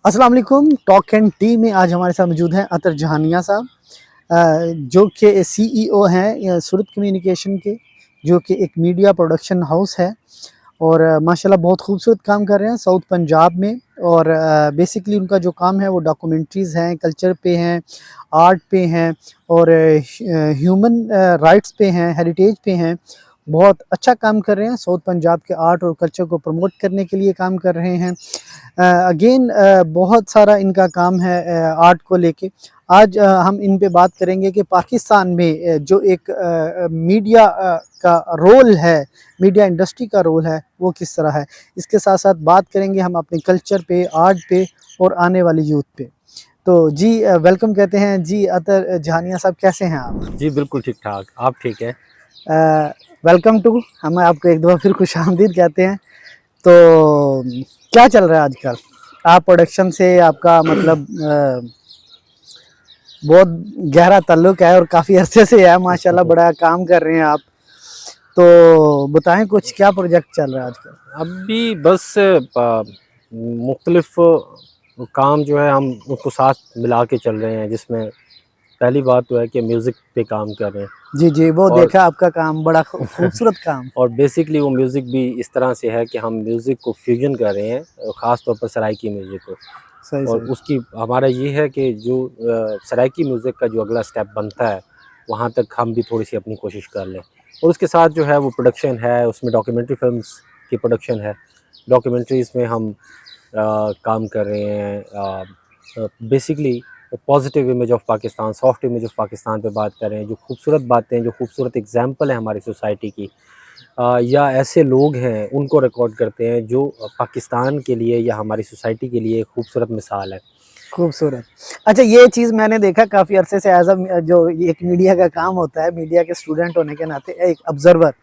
अस्सलाम वालेकुम। Talk and T में आज हमारे साथ मौजूद हैं अतर जहानिया साहब, जो कि सीईओ हैं सूरत कम्युनिकेशन के, जो कि एक मीडिया प्रोडक्शन हाउस है। और माशाल्लाह बहुत खूबसूरत काम कर रहे हैं साउथ पंजाब में। और बेसिकली उनका जो काम है वो डॉक्यूमेंट्रीज़ हैं, कल्चर पे हैं, आर्ट पे हैं और ह्यूमन राइट्स पे हैं, हेरिटेज पे हैं। बहुत अच्छा काम कर रहे हैं, साउथ पंजाब के आर्ट और कल्चर को प्रमोट करने के लिए काम कर रहे हैं। अगेन बहुत सारा इनका काम है आर्ट को लेके। आज हम इन पे बात करेंगे कि पाकिस्तान में जो एक मीडिया का रोल है, मीडिया इंडस्ट्री का रोल है, वो किस तरह है। इसके साथ साथ बात करेंगे हम अपने कल्चर पे, आर्ट पे और आने वाली यूथ पे। तो जी वेलकम कहते हैं जी अतर जहानिया साहब, कैसे हैं आप? जी, बिल्कुल ठीक-ठाक, आप ठीक हैं? वेलकम टू, हम आपको एक दफ़ा फिर खुशामदीद कहते हैं। तो क्या चल रहा है आजकल? आप प्रोडक्शन से आपका मतलब बहुत गहरा ताल्लुक है और काफ़ी अरसे से है, माशाल्लाह बड़ा काम कर रहे हैं आप। तो बताएं कुछ, क्या प्रोजेक्ट चल रहा है आजकल? अभी बस मुख्तलिफ़ काम जो है हम उसको साथ मिला के चल रहे हैं, जिसमें पहली बात तो है कि म्यूज़िक पे काम कर रहे हैं। जी, जी, वो और देखा आपका काम, बड़ा खूबसूरत काम। और बेसिकली वो म्यूज़िक भी इस तरह से है कि हम म्यूज़िक को फ्यूजन कर रहे हैं, ख़ास तौर पर सराइकी म्यूज़िक को। सही, और सही। उसकी हमारा ये है कि जो सराइकी म्यूज़िक का जो अगला स्टेप बनता है, वहाँ तक हम भी थोड़ी-सी अपनी कोशिश कर लें। और उसके साथ जो है वो प्रोडक्शन है, उसमें डॉक्यूमेंट्री फ़िल्म्स की प्रोडक्शन है। डॉक्यूमेंट्रीज़ में हम काम कर रहे हैं, basically positive image of Pakistan, soft image of Pakistan पे बात कर रहे हैं। जो खूबसूरत बातें, जो खूबसूरत एग्ज़ाम्पल है हमारी सोसाइटी की, या ऐसे लोग हैं उनको रिकॉर्ड करते हैं जो पाकिस्तान के लिए या हमारी सोसाइटी के लिए एक खूबसूरत मिसाल है। खूबसूरत। अच्छा, ये चीज़ मैंने देखा काफ़ी अरसे से एज़ जो एक मीडिया का काम होता है, मीडिया के स्टूडेंट होने के नाते एक ऑब्ज़र्वर।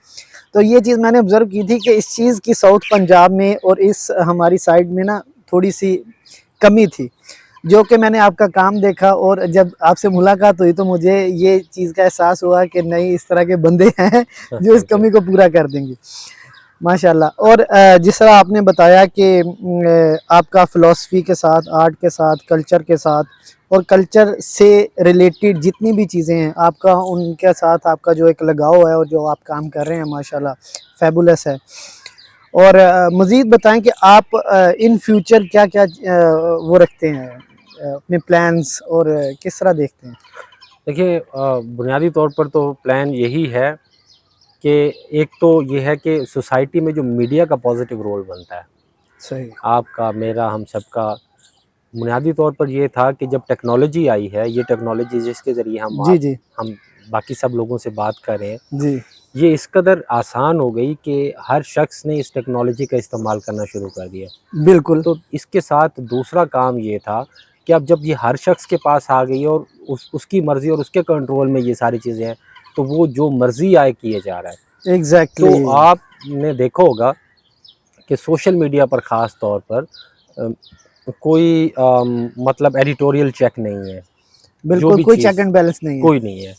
तो ये चीज़ मैंने ऑब्ज़र्व की थी कि इस चीज़ की साउथ पंजाब में और इस हमारी साइड में ना थोड़ी-सी कमी थी, जो कि मैंने आपका काम देखा और जब आपसे मुलाकात हुई तो मुझे ये चीज़ का एहसास हुआ कि नहीं, इस तरह के बंदे हैं जो इस कमी को पूरा कर देंगे। माशाल्लाह। और जिस तरह आपने बताया कि आपका फ़िलॉसफ़ी के साथ, आर्ट के साथ, कल्चर के साथ और कल्चर से रिलेटेड जितनी भी चीज़ें हैं, आपका उनके साथ आपका जो एक लगाव है और जो आप काम कर रहे हैं, माशाल्लाह फ़ैबुलस है। और मज़ीद बताएँ कि आप इन फ्यूचर क्या-क्या वो रखते हैं, अपने प्लान्स और किस तरह देखते हैं? देखिए, बुनियादी तौर पर तो प्लान यही है कि एक तो ये है कि सोसाइटी में जो मीडिया का पॉजिटिव रोल बनता है, सही। आपका, मेरा, हम सबका, बुनियादी तौर पर ये था कि जब टेक्नोलॉजी आई है, ये टेक्नोलॉजी जिसके ज़रिए जी, जी। हम बाकी सब लोगों से बात कर रहे हैं, जी। ये इस कदर आसान हो गई कि हर शख्स ने इस टेक्नोलॉजी का इस्तेमाल करना शुरू कर दिया। बिल्कुल। तो इसके साथ दूसरा काम ये था कि अब जब ये हर शख्स के पास आ गई है और उसकी मर्ज़ी और उसके कंट्रोल में ये सारी चीज़ें हैं, तो वो जो मर्ज़ी आए किए जा रहा है। एग्ज़ैक्टली। तो आपने देखा होगा कि सोशल मीडिया पर ख़ास तौर पर कोई मतलब एडिटोरियल चेक नहीं है, जो बिल्कुल, भी कोई चीज़ चेक एंड बैलेंस नहीं है। कोई नहीं है।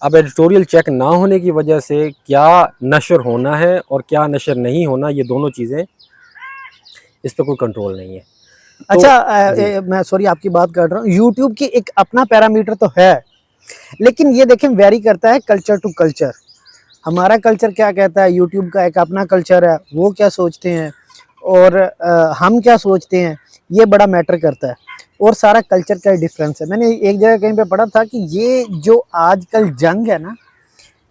अब एडिटोरियल चेक ना होने की वजह से क्या नशर होना है और क्या नशर नहीं होना, ये दोनों चीज़ें, इस पे कोई कंट्रोल नहीं है। तो अच्छा, जी, मैं सॉरी आपकी बात काट रहा हूँ। यूट्यूब की एक अपना पैरामीटर तो है, लेकिन ये देखें वेरी करता है कल्चर टू कल्चर। हमारा कल्चर क्या कहता है, यूट्यूब का एक अपना कल्चर है, वो क्या सोचते हैं और हम क्या सोचते हैं, ये बड़ा मैटर करता है। और सारा कल्चर का ही डिफरेंस है। मैंने एक जगह कहीं पे पढ़ा था कि ये जो आजकल जंग है ना,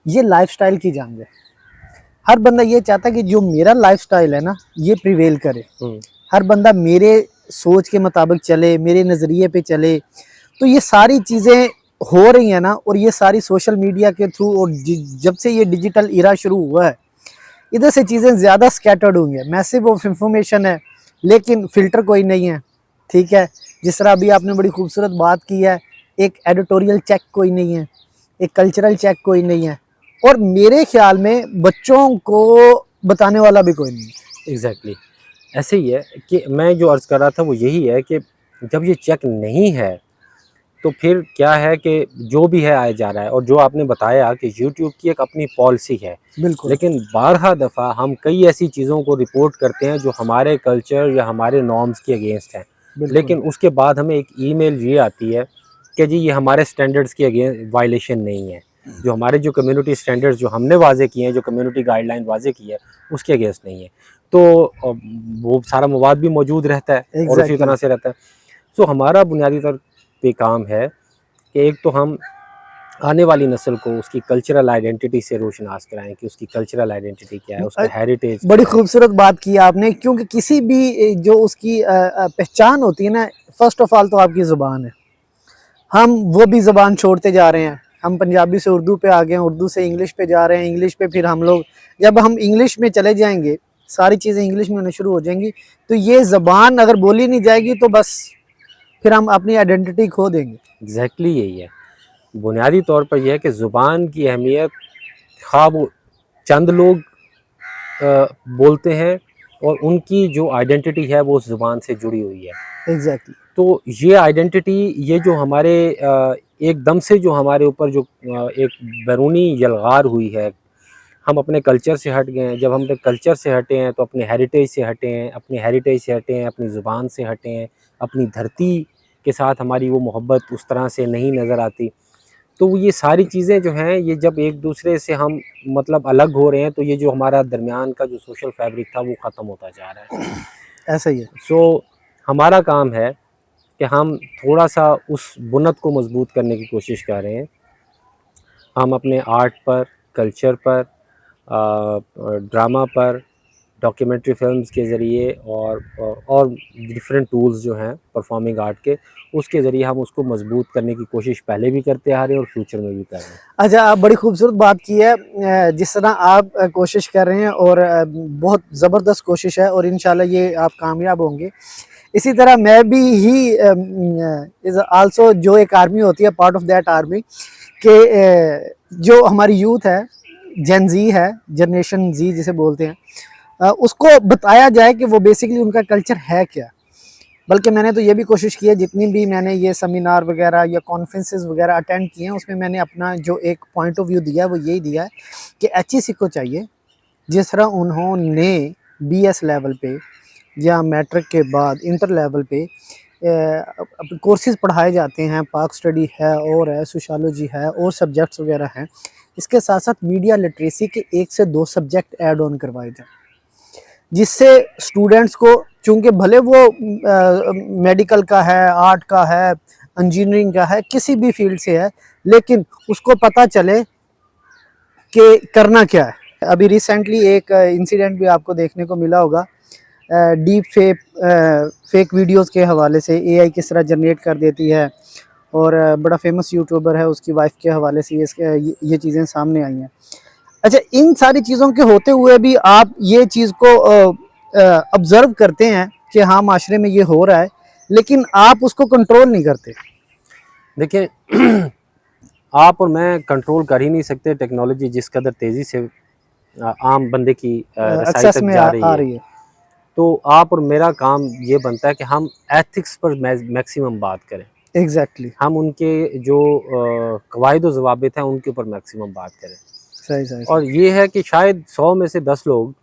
ये लाइफ़स्टाइल की जंग है। हर बंदा ये चाहता है कि जो मेरा लाइफ़स्टाइल है ना, ये प्रिवेल करे। हुँ, हर बंदा मेरे सोच के मुताबिक चले, मेरे नज़रिए पे चले। तो ये सारी चीज़ें हो रही हैं ना, और ये सारी सोशल मीडिया के थ्रू और जब से ये डिजिटल इरा शुरू हुआ है, इधर से चीज़ें ज़्यादा स्कैटर्ड हुई हैं। मैसिव ऑफ इंफॉर्मेशन है, लेकिन फ़िल्टर कोई नहीं है, ठीक है? जिस तरह अभी आपने बड़ी खूबसूरत बात की है, एक एडिटोरियल चेक कोई नहीं है, एक कल्चरल चेक कोई नहीं है और मेरे ख़्याल में बच्चों को बताने वाला भी कोई नहीं है। एग्ज़ैक्टली। ऐसे ही है कि मैं जो अर्ज़ कर रहा था वो यही है कि जब ये चेक नहीं है, तो फिर क्या है कि जो भी है आया जा रहा है। और जो आपने बताया कि यूट्यूब की एक अपनी पॉलिसी है, बिल्कुल। लेकिन बारहा दफ़ा हम कई ऐसी चीज़ों को रिपोर्ट करते हैं जो हमारे कल्चर या हमारे नॉर्म्स के अगेंस्ट हैं। बिल्कुल। लेकिन उसके बाद हमें एक ईमेल ये आती है कि जी ये हमारे स्टैंडर्ड्स के अगेंस्ट वायलेशन नहीं है, जो हमारे जो कम्युनिटी स्टैंडर्ड्स जो हमने वाजे किए हैं, जो कम्युनिटी गाइडलाइन वाजे की है, उसके अगेंस्ट नहीं है। तो वो सारा मवाद भी मौजूद रहता है और उसी एग्जैक्टली तरह से रहता है। सो हमारा बुनियादी तौर पे काम है कि एक तो हम आने वाली नस्ल को उसकी कल्चरल आइडेंटिटी से रोशनास कराएं कि उसकी कल्चरल आइडेंटिटी क्या है, उसका हेरिटेज बड़ी क्या है। खूबसूरत बात की आपने, क्योंकि किसी भी जो उसकी पहचान होती है ना, फर्स्ट ऑफ ऑल तो आपकी ज़ुबान है। हम वो भी ज़बान छोड़ते जा रहे हैं, हम पंजाबी से उर्दू पे आ गए हैं, उर्दू से इंग्लिश पे जा रहे हैं, इंग्लिश पे फिर हम लोग, जब हम इंग्लिश में चले जाएंगे, सारी चीज़ें इंग्लिश में होनी शुरू हो जाएंगी, तो ये ज़बान अगर बोली नहीं जाएगी तो बस फिर हम अपनी आइडेंटिटी खो देंगे। एग्जैक्टली यही है। बुनियादी तौर पर यह है कि ज़ुबान की अहमियत खा वो चंद लोग बोलते हैं और उनकी जो आइडेंटिटी है वो उस ज़ुबान से जुड़ी हुई है। एग्जैक्टली तो ये आइडेंटिटी, ये जो हमारे एकदम से जो हमारे ऊपर जो एक बैरूनी यलगार हुई है, हम अपने कल्चर से हट गए हैं। जब हम अपने कल्चर से हटे हैं तो अपने हेरिटेज से हटे हैं, अपनी हेरिटेज से हटे हैं, अपनी ज़ुबान से हटे हैं, अपनी धरती के साथ हमारी वो मोहब्बत उस तरह से नहीं नज़र आती। तो ये सारी चीज़ें जो हैं, ये जब एक दूसरे से हम मतलब अलग हो रहे हैं, तो ये जो हमारा दरमियान का जो सोशल फैब्रिक था वो ख़त्म होता जा रहा है। ऐसा ही है। सो हमारा काम है कि हम थोड़ा सा उस बुनत को मजबूत करने की कोशिश कर रहे हैं। हम अपने आर्ट पर, कल्चर पर, ड्रामा पर, डॉक्यूमेंट्री फ़िल्म्स के ज़रिए और डिफरेंट टूल्स जो हैं परफॉर्मिंग आर्ट के, उसके ज़रिए हम उसको मजबूत करने की कोशिश पहले भी करते आ रहे हैं और फ्यूचर में भी कर रहे हैं। अच्छा, आप बड़ी खूबसूरत बात की है, जिस तरह आप कोशिश कर रहे हैं, और बहुत ज़बरदस्त कोशिश है, और इंशाल्लाह ये आप कामयाब होंगे। इसी तरह मैं भी ही इज़ आल्सो, जो एक आर्मी होती है, पार्ट ऑफ दैट आर्मी, कि जो हमारी यूथ है, जेन जी है, जनरेशन जी जिसे बोलते हैं, उसको बताया जाए कि वो बेसिकली उनका कल्चर है क्या। बल्कि मैंने तो ये भी कोशिश की है, जितनी भी मैंने ये सेमिनार वगैरह या कॉन्फ्रेंसेस वगैरह अटेंड किए हैं, उसमें मैंने अपना जो एक पॉइंट ऑफ व्यू दिया है वो यही दिया है कि HEC को चाहिए, जिस तरह उन्होंने BS लेवल पे या मैट्रिक के बाद इंटर लेवल पे कोर्सेज पढ़ाए जाते हैं, पाक स्टडी है और है, सोशियोलॉजी है और सब्जेक्ट्स वगैरह हैं, इसके साथ साथ मीडिया लिटरेसी के 1 से 2 सब्जेक्ट ऐड ऑन करवाए जाएँ, जिससे स्टूडेंट्स को, चूँकि भले वो मेडिकल का है, आर्ट का है, इंजीनियरिंग का है, किसी भी फील्ड से है, लेकिन उसको पता चले कि करना क्या है। अभी रिसेंटली एक इंसिडेंट भी आपको देखने को मिला होगा, डीप फेक वीडियोस के हवाले से, AI किस तरह जनरेट कर देती है, और बड़ा फेमस यूट्यूबर है, उसकी वाइफ के हवाले से ये चीज़ें सामने आई हैं। अच्छा, इन सारी चीज़ों के होते हुए भी आप ये चीज़ को ऑब्ज़र्व करते हैं कि हाँ, माशरे में ये हो रहा है, लेकिन आप उसको कंट्रोल नहीं करते। देखिए आप और मैं कंट्रोल कर ही नहीं सकते। टेक्नोलॉजी जिस कदर तेज़ी से आम बंदे की रसाई एक्सेस तक में जा आ रही है, तो आप और मेरा काम ये बनता है कि हम एथिक्स पर मैक्सिमम बात करें। एग्जैक्टली हम उनके जो कवायद व ज़वाबित हैं उनके ऊपर मैक्सिमम बात करें। सही सही और सही। ये है कि शायद 100 में से 10 लोग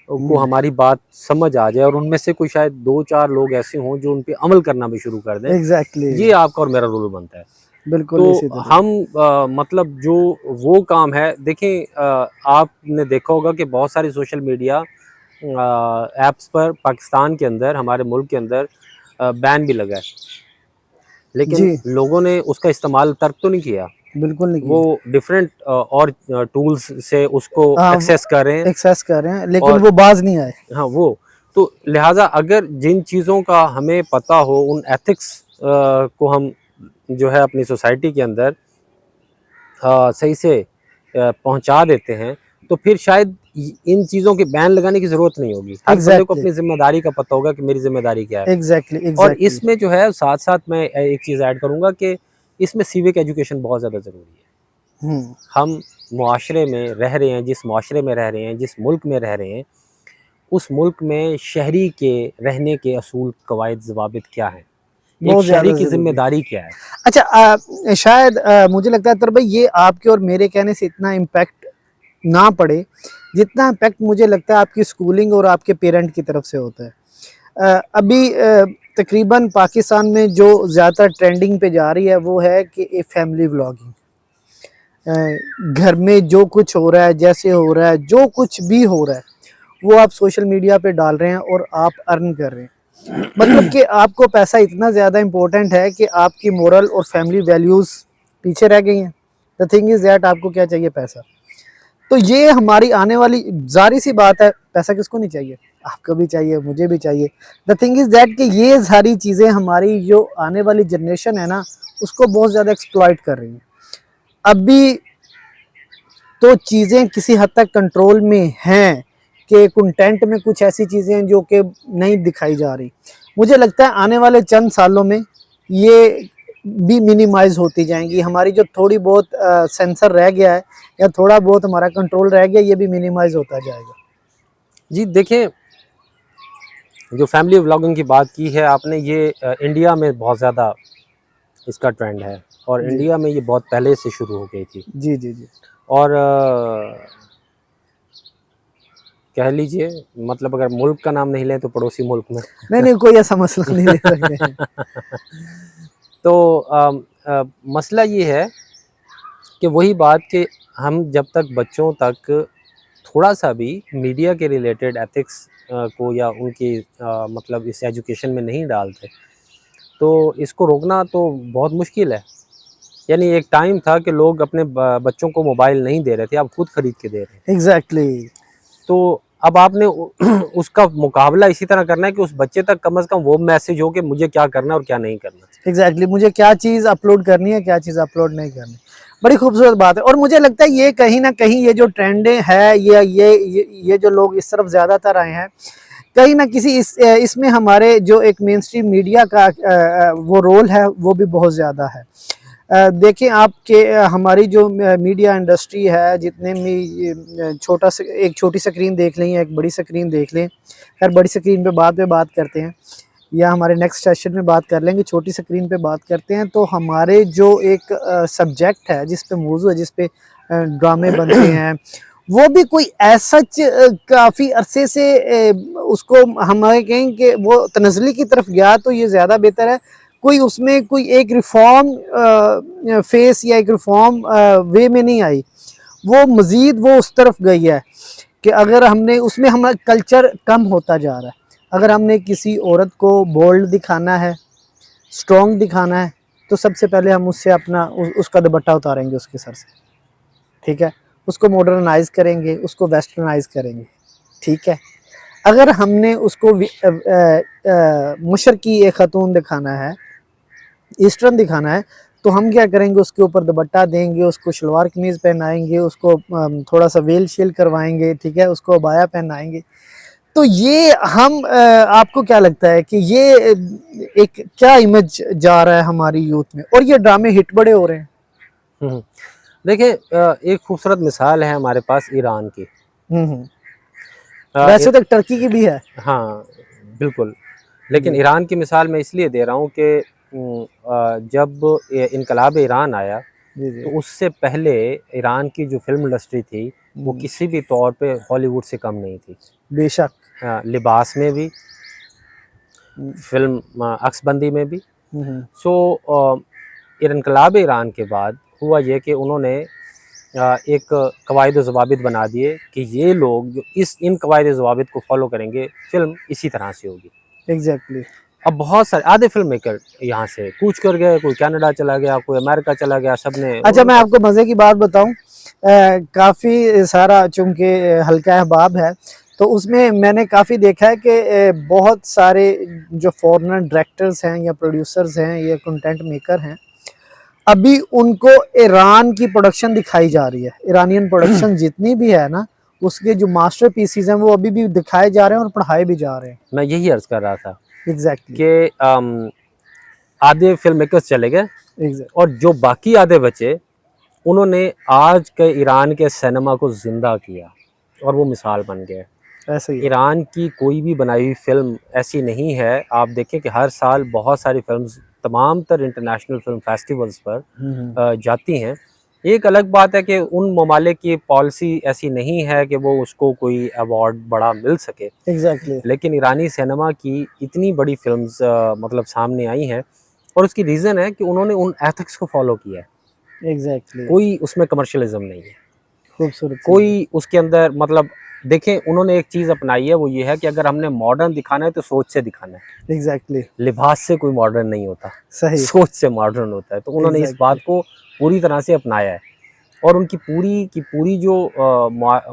को हमारी बात समझ आ जाए और उनमें से कोई शायद 2-4 लोग ऐसे हों जो उन पे अमल करना भी शुरू कर दें। एग्जैक्टली ये आपका और मेरा रोल बनता है। बिल्कुल इसी तो तरह। हम मतलब जो वो काम है, देखें आपने देखा होगा कि बहुत सारी सोशल मीडिया ऐप्स पर पाकिस्तान के अंदर, हमारे मुल्क के अंदर बैन भी लगा है, लेकिन जी लोगों ने उसका इस्तेमाल तर्क तो नहीं किया। बिल्कुल नहीं वो किया। डिफरेंट और टूल्स से उसको हाँ, एक्सेस कर रहे हैं एक्सेस कर रहे हैं, लेकिन और वो बाज नहीं आए। हाँ वो, तो लिहाजा अगर जिन चीज़ों का हमें पता हो, उन एथिक्स को हम जो है अपनी सोसाइटी के अंदर सही से पहुंचा देते हैं, तो फिर शायद इन चीज़ों के बैन लगाने की ज़रूरत नहीं होगी। हर बंदे को एग्जैक्टली अपनी ज़िम्मेदारी का पता होगा कि मेरी ज़िम्मेदारी क्या है। एग्जैक्टली और एग्जैक्टली। इसमें जो है साथ साथ मैं एक चीज़ ऐड करूँगा कि इसमें सिविक एजुकेशन बहुत ज़्यादा ज़रूरी है। हम मुआशरे में रह रहे हैं, जिस मुआशरे में रह रहे हैं, जिस मुल्क में रह रहे हैं, उस मुल्क में शहरी के रहने के असूल, कवायद, ज़वाबित क्या हैं? एक बहुत शहरी ज़्यादा की ज़रूरी। ज़िम्मेदारी क्या है? अच्छा, शायद मुझे लगता है तर भाई, ये आपके और मेरे कहने से इतना इम्पैक्ट ना पड़े, जितना इम्पैक्ट मुझे लगता है आपकी स्कूलिंग और आपके पेरेंट की तरफ से होता है। अभी तकरीबन पाकिस्तान में जो ज़्यादा ट्रेंडिंग पे जा रही है वो है कि ए फैमिली व्लॉगिंग। घर में जो कुछ हो रहा है, जैसे हो रहा है, जो कुछ भी हो रहा है वो आप सोशल मीडिया पे डाल रहे हैं और आप अर्न कर रहे हैं। मतलब कि आपको पैसा इतना ज़्यादा इम्पोर्टेंट है कि आपकी मोरल और फैमिली वैल्यूज़ पीछे रह गई हैं। द थिंग इज़ दैट आपको क्या चाहिए? पैसा। तो ये हमारी आने वाली जारी सी बात है, पैसा किसको नहीं चाहिए? आपको भी चाहिए, मुझे भी चाहिए। द थिंग इज़ दैट कि ये सारी चीज़ें हमारी जो आने वाली जनरेशन है ना, उसको बहुत ज़्यादा एक्सप्लॉइट कर रही हैं। अभी तो चीज़ें किसी हद तक कंट्रोल में हैं कि कंटेंट में कुछ ऐसी चीज़ें हैं जो कि नहीं दिखाई जा रही। मुझे लगता है आने वाले चंद सालों में ये भी मिनिमाइज़ होती जाएंगी। हमारी जो थोड़ी बहुत सेंसर रह गया है या थोड़ा बहुत हमारा कंट्रोल रह गया, ये भी मिनिमाइज़ होता जाएगा। जी देखें, जो फैमिली व्लॉगिंग की बात की है आपने, ये इंडिया में बहुत ज़्यादा इसका ट्रेंड है और जी। इंडिया में ये बहुत पहले से शुरू हो गई थी। जी, जी, जी। और कह लीजिए, मतलब अगर मुल्क का नाम नहीं लें तो पड़ोसी मुल्क में नहीं, कोई ऐसा मसला नहीं ले सकते हैं। तो मसला ये है कि वही बात कि हम जब तक बच्चों तक थोड़ा सा भी मीडिया के रिलेटेड एथिक्स को या उनकी मतलब इस एजुकेशन में नहीं डालते, तो इसको रोकना तो बहुत मुश्किल है। यानी एक टाइम था कि लोग अपने बच्चों को मोबाइल नहीं दे रहे थे, अब खुद खरीद के दे रहे हैं। एग्जैक्टली। तो अब आपने उसका मुकाबला इसी तरह करना है कि उस बच्चे तक कम से कम वो मैसेज हो कि मुझे क्या करना है और क्या नहीं करना। एग्जैक्टली, मुझे क्या चीज़ अपलोड करनी है, क्या चीज़ अपलोड नहीं करनी। बड़ी खूबसूरत बात है। और मुझे लगता है ये कहीं ना कहीं ये जो ट्रेंड है, ये जो लोग इस तरफ ज़्यादातर आए हैं, कहीं ना किसी इसमें हमारे जो एक मेन स्ट्रीम मीडिया का वो रोल है वो भी बहुत ज़्यादा है। देखें आपके हमारी जो मीडिया इंडस्ट्री है, जितने भी एक छोटी स्क्रीन देख लें या एक बड़ी स्क्रीन देख लें, खैर बड़ी स्क्रीन पे बात करते हैं या हमारे नेक्स्ट सेशन में बात कर लेंगे। छोटी स्क्रीन पे बात करते हैं तो हमारे जो एक सब्जेक्ट है जिस पे मौजू है, जिस पे ड्रामे बनते हैं, वो भी कोई ऐसा काफ़ी अरसे से उसको हमारे कहें कि वो तनज़ली की तरफ गया तो ये ज़्यादा बेहतर है। कोई उसमें कोई एक रिफॉर्म फेस या एक रिफॉर्म वे में नहीं आई, वो मज़ीद वो उस तरफ गई है कि अगर हमने उसमें हमारा कल्चर कम होता जा रहा है। अगर हमने किसी औरत को बोल्ड दिखाना है, स्ट्रॉन्ग दिखाना है, तो सबसे पहले हम उससे अपना उसका दुपट्टा उतारेंगे उसके सर से, ठीक है। उसको मॉडर्नाइज करेंगे, उसको वेस्टर्नाइज करेंगे, ठीक है। अगर हमने उसको मशरकी एक ख़तून दिखाना है, ईस्टर्न दिखाना है, तो हम क्या करेंगे? उसके ऊपर दुपट्टा देंगे, उसको शलवार कमीज़ पहनाएंगे, उसको थोड़ा सा वेल शेल करवाएंगे, ठीक है, उसको अबाया पहनाएंगे। तो ये हम आपको क्या लगता है कि ये एक क्या इमेज जा रहा है हमारी यूथ में, और ये ड्रामे हिट बड़े हो रहे हैं। देखिए, एक खूबसूरत मिसाल है हमारे पास ईरान की। वैसे तो टर्की की भी है। हाँ बिल्कुल, लेकिन ईरान की मिसाल मैं इसलिए दे रहा हूँ कि जब इनकलाब ईरान आया, तो उससे पहले ईरान की जो फिल्म इंडस्ट्री थी वो किसी भी तौर पे हॉलीवुड से कम नहीं थी। बेशक। लिबास में भी, फिल्म अक्सबंदी में भी। सो इनकलाब ईरान के बाद हुआ ये कि उन्होंने एक कवायद ज़वाबित बना दिए कि ये लोग जो इन कवायद ज़वाबित को फॉलो करेंगे, फिल्म इसी तरह से होगी। एग्जैक्टली। अब बहुत सारे आधे फिल्म मेकर यहाँ से कूच कर गए, कोई कनाडा चला गया, कोई अमेरिका चला गया, सब ने। अच्छा, मैं आपको मज़े की बात बताऊं, काफ़ी सारा चूँकि हल्का अहबाब है, तो उसमें मैंने काफ़ी देखा है कि बहुत सारे जो फॉरेनर डायरेक्टर्स हैं या प्रोड्यूसर्स हैं या कंटेंट मेकर हैं, अभी उनको ईरान की प्रोडक्शन दिखाई जा रही है। ईरानियन प्रोडक्शन जितनी भी है ना, उसके जो मास्टर पीसीज हैं वो अभी भी दिखाए जा रहे हैं और पढ़ाए भी जा रहे हैं। मैं यही अर्ज कर रहा था एग्जैक्टली कि आधे फिल्म मेकर्स चले गए और जो बाकी आधे बचे, उन्होंने आज के ईरान के सिनेमा को जिंदा किया और वो मिसाल बन गए। ऐसे ही ईरान की कोई भी बनाई हुई फिल्म ऐसी नहीं है। आप देखें कि हर साल बहुत सारी फिल्म्स तमाम तर इंटरनेशनल फिल्म फेस्टिवल्स पर जाती हैं, एक अलग बात है कि उन ममालिक की पॉलिसी ऐसी नहीं है कि वो उसको कोई अवार्ड बड़ा मिल सके, एग्जैक्टली लेकिन ईरानी सिनेमा की इतनी बड़ी फिल्म्स मतलब सामने आई हैं, और उसकी रीज़न है कि उन्होंने उन एथिक्स को फॉलो किया है। एग्जैक्टली कोई उसमें कमर्शियलिज्म नहीं है, खूबसूरत चीज़ है। कोई उसके अंदर मतलब देखें उन्होंने एक चीज़ अपनाई है, वो ये है कि अगर हमने मॉडर्न दिखाना है तो सोच से दिखाना है। एग्जैक्टली लिबास से कोई मॉडर्न नहीं होता, सही सोच से मॉडर्न होता है। तो उन्होंने इस बात एग्जैक्टली को पूरी तरह से अपनाया है, और उनकी पूरी की पूरी जो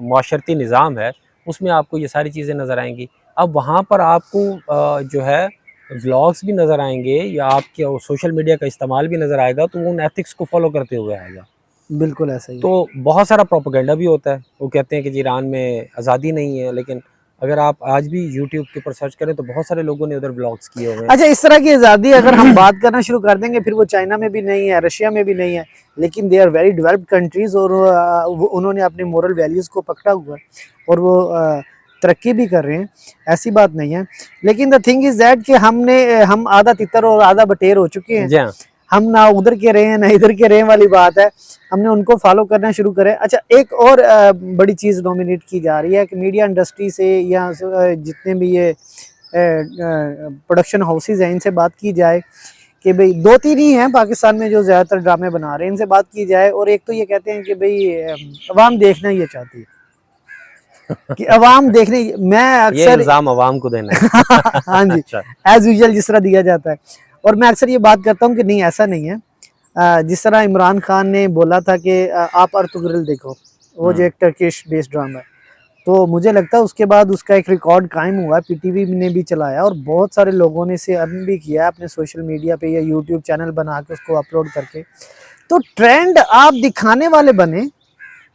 माशरती निज़ाम है, उसमें आपको ये सारी चीज़ें नज़र आएँगी। अब वहाँ पर आपको जो है व्लॉग्स भी नज़र आएँगे, या आपके सोशल मीडिया का इस्तेमाल भी नज़र आएगा, तो वो उन एथिक्स को फ़ॉलो करते हुए आएगा। बिल्कुल ऐसा ही है। तो बहुत सारा प्रोपेगेंडा भी होता है। वो कहते हैं कि जी ईरान में आज़ादी नहीं है, लेकिन अगर आप आज भी यूट्यूब के ऊपर सर्च करें तो बहुत सारे लोगों ने उधर व्लॉग्स किए हुए हैं। अच्छा, इस तरह की आज़ादी अगर हम बात करना शुरू कर देंगे, फिर वो चाइना में भी नहीं है, रशिया में भी नहीं है, लेकिन they are very developed countries, और वो उन्होंने अपने मोरल वैल्यूज़ को पकड़ा हुआ है, और वो तरक्की भी कर रहे हैं, ऐसी बात नहीं है। लेकिन द थिंग इज़ दैट कि हम आधा तितर और आधा बटेर हो चुके हैं। जी हाँ। हम ना उधर के रहे हैं ना इधर के रहे हैं वाली बात है, हमने उनको फॉलो करना शुरू करें। अच्छा, एक और बड़ी चीज़ डोमिनेट की जा रही है कि मीडिया इंडस्ट्री से या जितने भी ये प्रोडक्शन हाउसेज हैं, इनसे बात की जाए कि भाई 2-3 ही हैं पाकिस्तान में जो ज़्यादातर ड्रामे बना रहे हैं, इनसे बात की जाए। और एक तो ये कहते हैं कि भाई अवाम देखना ये चाहती है कि अवाम देखने, मैं ये अक्सर इल्ज़ाम अवाम को देना है। हाँ जी, अच्छा। एज यूजुअल जिस तरह दिया जाता है, और मैं अक्सर ये बात करता हूँ कि नहीं, ऐसा नहीं है। जिस तरह इमरान खान ने बोला था कि आप अर्तुगरुल देखो, वो जो एक टर्किश बेस्ड ड्रामा है, तो मुझे लगता है उसके बाद उसका एक रिकॉर्ड कायम हुआ, पीटीवी ने भी चलाया और बहुत सारे लोगों ने इसे अर्न भी किया अपने सोशल मीडिया पे या यूट्यूब चैनल बना के उसको अपलोड करके। तो ट्रेंड आप दिखाने वाले बने,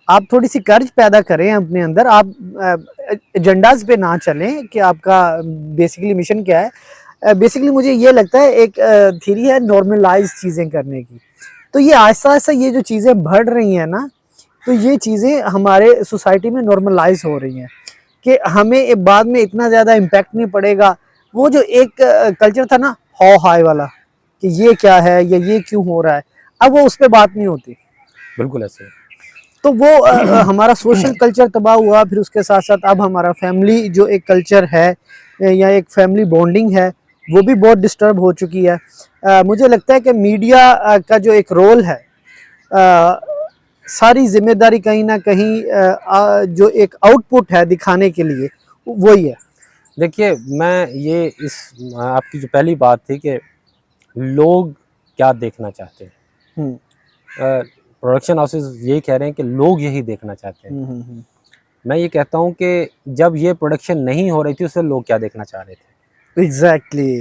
आप थोड़ी सी कर्ज पैदा करें अपने अंदर, आप एजेंडाज पे ना चलें कि आपका बेसिकली मिशन क्या है। बेसिकली मुझे ये लगता है एक थ्योरी है नॉर्मलाइज चीज़ें करने की। तो ये आहिस्ता आहिस्ता ये जो चीज़ें बढ़ रही हैं ना, तो ये चीज़ें हमारे सोसाइटी में नॉर्मलाइज हो रही हैं कि हमें बाद में इतना ज़्यादा इम्पैक्ट नहीं पड़ेगा। वो जो एक कल्चर था ना हाउ हाई वाला कि ये क्या है या ये क्यों हो रहा है, अब वो उस पर बात नहीं होती। बिल्कुल ऐसे है। तो वो हमारा सोशल कल्चर तबाह हुआ। फिर उसके साथ साथ अब हमारा फैमिली जो एक कल्चर है या एक फैमिली बॉन्डिंग है, वो भी बहुत डिस्टर्ब हो चुकी है। मुझे लगता है कि मीडिया का जो एक रोल है, सारी जिम्मेदारी कहीं ना कहीं जो एक आउटपुट है दिखाने के लिए, वही है। देखिए, मैं ये इस आपकी जो पहली बात थी कि लोग क्या देखना चाहते हैं, हम्म प्रोडक्शन हाउसेस यही कह रहे हैं कि लोग यही देखना चाहते हैं। मैं ये कहता हूँ कि जब ये प्रोडक्शन नहीं हो रही थी उससे लोग क्या देखना चाह रहे थे। एग्जैक्टली